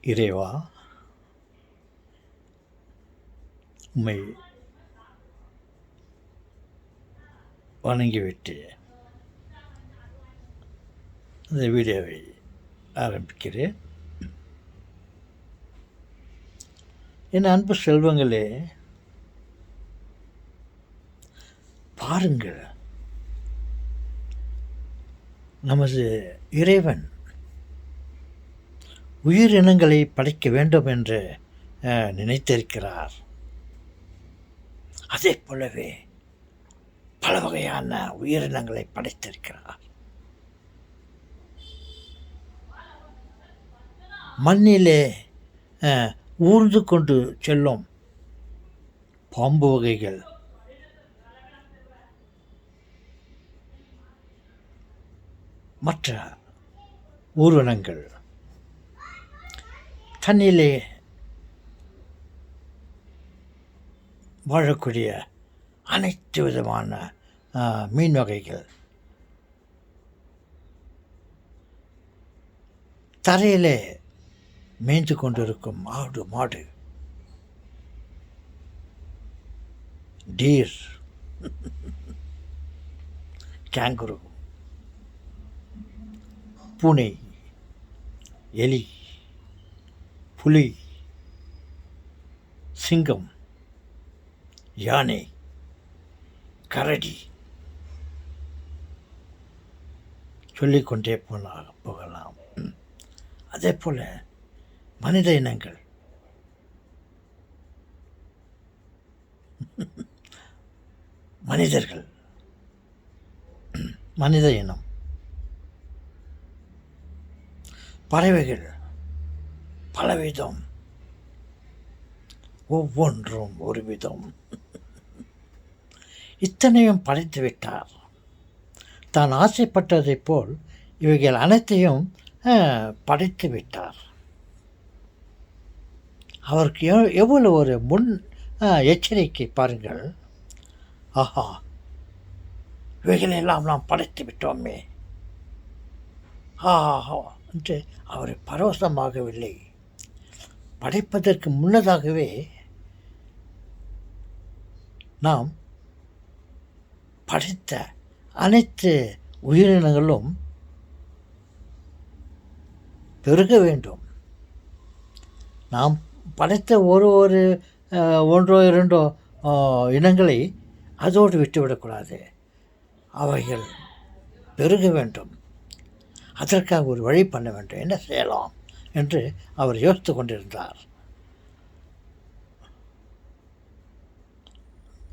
இறைவா, உம்மை வணங்கிவிட்டு இந்த வீடியோவை ஆரம்பிக்கிறேன். என் அன்பு செல்வங்களே, பாருங்கள், நமது இறைவன் உயிரினங்களை படைக்க வேண்டும் என்று நினைத்திருக்கிறார். அதே போலவே பல வகையான உயிரினங்களை படைத்திருக்கிறார். மண்ணிலே ஊர்ந்து கொண்டு செல்லும் பாம்பு வகைகள், மற்ற ஊர்வனங்கள், தண்ணியிலே வாழக்கூடிய அனைத்து விதமான மீன் வகைகள், தரையிலே மேய்ந்து கொண்டிருக்கும் ஆடு மாடு, டீர், கேங்குரு, பூனை, எலி, புலி, சிங்கம், யானை, கரடி, சொல்லிக்கொண்டே போகலாம். அதே போல மனித இனங்கள், மனிதர்கள், மனித இனம், பறவைகள் பலவிதம், ஒவ்வொன்றும் ஒரு விதம். இத்தனையும் படைத்து விட்டார். தான் ஆசைப்பட்டதைப் போல் இவைகள் அனைத்தையும் படைத்து விட்டார். அவருக்கு எவ்வளவு ஒரு முன் எச்சரிக்கை பாருங்கள். ஆஹா, இவைகளெல்லாம் நாம் படைத்து விட்டோமே, ஆஹா என்று அவர் பரவசமாகவில்லை. படைப்பதற்கு முன்னதாகவே நாம் படைத்த அனைத்து உயிரினங்களும் பெருக வேண்டும். நாம் படைத்த ஒன்றோ இரண்டோ இனங்களை அதோடு விட்டுவிடக்கூடாது. அவைகள் பெருக வேண்டும். அதற்காக ஒரு வழி பண்ண வேண்டும். என்ன செய்யலாம் என்று அவர் யோசித்து கொண்டிருந்தார்.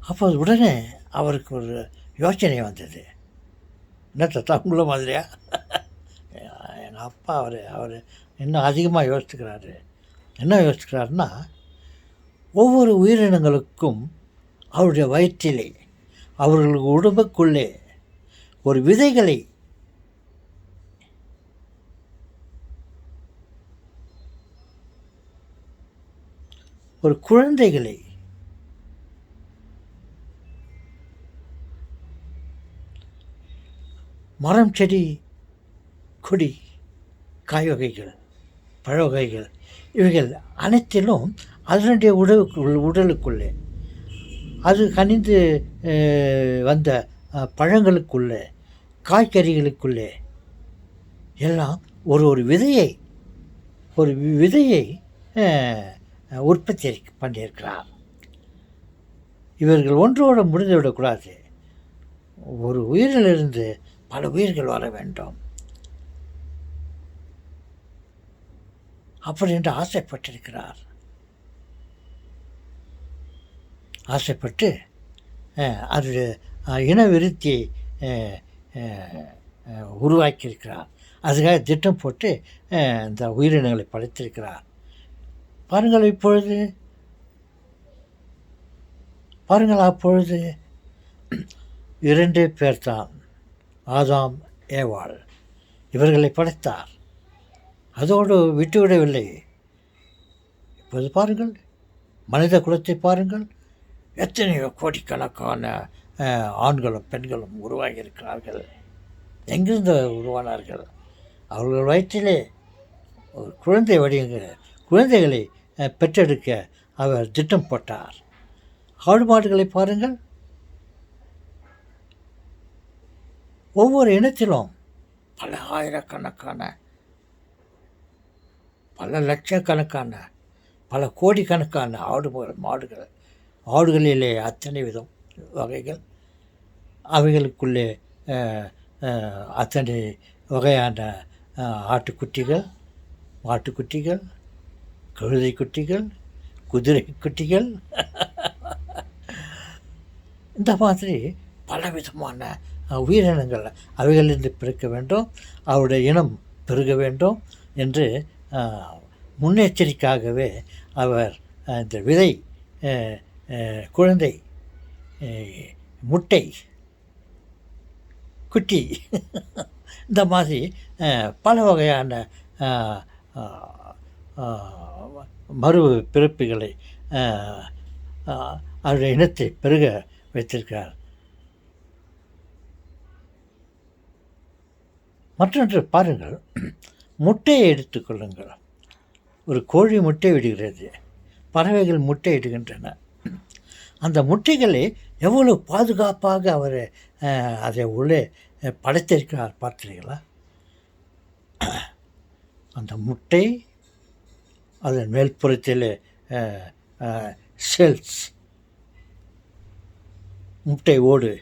அப்போது உடனே அவருக்கு ஒரு யோசனை வந்தது. என்ன தத்தா, உங்கள மாதிரியா? எங்கள் அப்பா அவர் இன்னும் அதிகமாக யோசிச்சுக்கிறாரு. என்ன யோசிச்சுக்கிறாருன்னா, ஒவ்வொரு உயிரினங்களுக்கும் அவருடைய வயிற்றிலே, அவர்களுக்கு உடம்புக்குள்ளே ஒரு விதைகளை, ஒரு குழந்தைகளை, மரம், செடி, கொடி, காய் வகைகள், பழ வகைகள், இவைகள் அனைத்திலும் அதனுடைய உடலுக்குள்ளே, அது கனிந்து வந்த பழங்களுக்குள்ளே, காய்கறிகளுக்குள்ளே எல்லாம் ஒரு விதையை உற்பத்தி பண்ணியிருக்கிறார். இவர்கள் ஒன்றோடு முடிந்துவிடக்கூடாது. ஒரு உயிரிலிருந்து பல உயிர்கள் வர வேண்டும் அப்படி என்று ஆசைப்பட்டிருக்கிறார். ஆசைப்பட்டு அது இன விருத்தியை உருவாக்கியிருக்கிறார். அதுக்காக திட்டம் போட்டு இந்த உயிரினங்களை படைத்திருக்கிறார். பாருங்கள், அப்பொழுது 2 பேர்தான், ஆதாம், ஏவாள். இவர்களை படைத்தார். அதோடு விட்டுவிடவில்லை. இப்போது பாருங்கள், மனித குலத்தை பாருங்கள். எத்தனையோ கோடிக்கணக்கான ஆண்களும் பெண்களும் உருவாகியிருக்கிறார்கள். எங்கிருந்து உருவானார்கள்? அவர்கள் வயிற்றிலே ஒரு குழந்தை குழந்தைகளை பெற்றெடுக்க அவர் திட்டம் போட்டார். ஆடு மாடுகளை பாருங்கள், ஒவ்வொரு இனத்திலும் பல ஆயிரக்கணக்கான, பல லட்சக்கணக்கான, பல கோடிக்கணக்கான மாடுகள், ஆடுகளிலே அத்தனை விதம் வகைகள், அவைகளுக்குள்ளே அத்தனை வகையான ஆட்டுக்குட்டிகள், மாட்டுக்குட்டிகள், கழுதை குட்டிகள், குதிரை குட்டிகள், இந்த மாதிரி பலவிதமான உயிரினங்கள் அவைகளிலிருந்து பிறக்க வேண்டும், அவருடைய இனம் பெருக வேண்டும் என்று முன்னெச்சரிக்கையாகவே அவர் இந்த விதை, குழந்தை, முட்டை, குட்டி இந்த மாதிரி பல வகையான மறு பிறப்புகளை அவருடைய இனத்தை பெருக வைத்திருக்கிறார். மற்றொன்று பாருங்கள், முட்டையை எடுத்துக்கொள்ளுங்கள். ஒரு கோழி முட்டை விடுகிறது, பறவைகள் முட்டை இடுகின்றன. அந்த முட்டைகளை எவ்வளவு பாதுகாப்பாக அவர் அதை உள்ளே படைத்திருக்கிறார் பார்த்தீர்களா? அந்த முட்டை, அதன் மேல்புறத்தில் செல்ஸ், முட்டை ஓடு,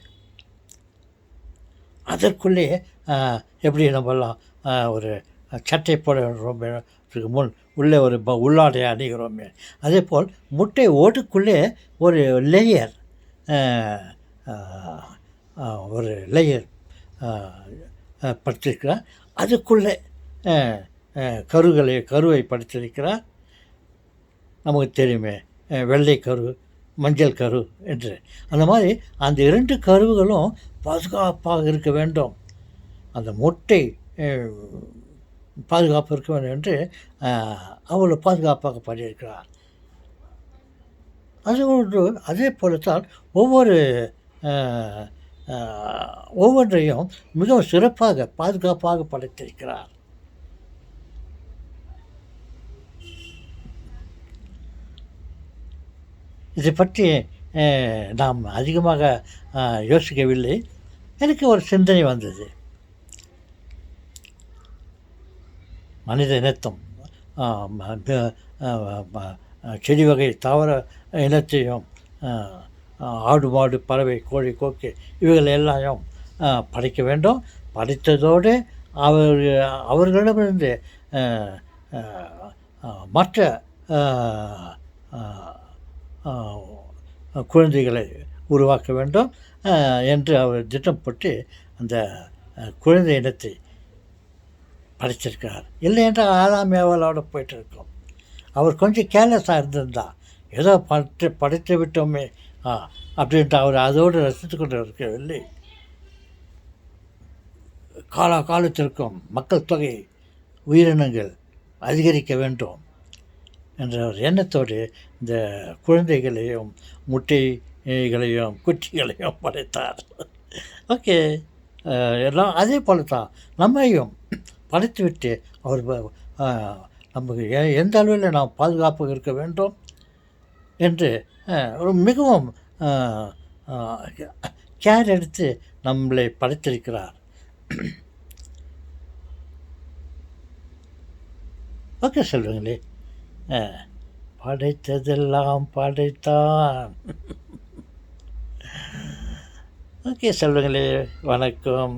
அதற்குள்ளே எப்படி நம்மெல்லாம் ஒரு சட்டை போட முன் உள்ளே ஒரு உள்ளாடை அணிகிறோமே, அதே போல் முட்டை ஓட்டுக்குள்ளே ஒரு லேயர் படுத்திருக்கிறார். அதுக்குள்ளே கருவை படுத்திருக்கிறார். நமக்கு தெரியுமே, வெள்ளை கரு, மஞ்சள் கரு என்று. அந்த மாதிரி அந்த 2 கருவுகளும் பாதுகாப்பாக இருக்க வேண்டும், அந்த முட்டை பாதுகாப்பு இருக்க வேண்டும் என்று அவ்வளோ பாதுகாப்பாக பண்ணியிருக்கிறார். அதே போலத்தான் ஒவ்வொன்றையும் மிகவும் சிறப்பாக பாதுகாப்பாக படைத்திருக்கிறார். இதை பற்றி நாம் அதிகமாக யோசிக்கவில்லை. எனக்கு ஒரு சிந்தனை வந்தது. மனித இனத்தும் செடி வகை தாவர இனத்தையும், ஆடு மாடு பறவை கோழி கோக்கி இவைகள் எல்லாம் படைக்க வேண்டும். படைத்ததோடு அவர்களிடமிருந்து மற்ற குழந்தைகளை உருவாக்க வேண்டும் என்று அவர் திட்டம் போட்டு அந்த குழந்தை இனத்தை படைச்சிருக்கிறார். இல்லை என்றால் ஆதாம் ஏவாளோட போயிட்டு இருக்கோம். அவர் கொஞ்சம் கேர்லெஸ்ஸாக இருந்திருந்தா, ஏதோ படைத்து விட்டோமே அப்படின்ட்டு அவர் அதோடு ரசித்து கொண்டு இருக்கவில்லை. காலத்திற்கும் மக்கள் தொகை, உயிரினங்கள் அதிகரிக்க வேண்டும் என்ற ஒரு எண்ணத்தோடு இந்த குழந்தைகளையும் முட்டைகளையும் குட்டிகளையும் படைத்தார். ஓகே, எல்லாம் அதே போல தான் நம்மையும் படைத்துவிட்டு அவர் நமக்கு எந்த அளவில் நாம் பாதுகாப்பாக இருக்க வேண்டும் என்று மிகவும் கேர் எடுத்து நம்மளை படைத்திருக்கிறார். ஓகே சொல்லுங்களே, படைத்ததெல்லாம் படைத்தான். ஓகே சொல்லுங்களே, வணக்கம்.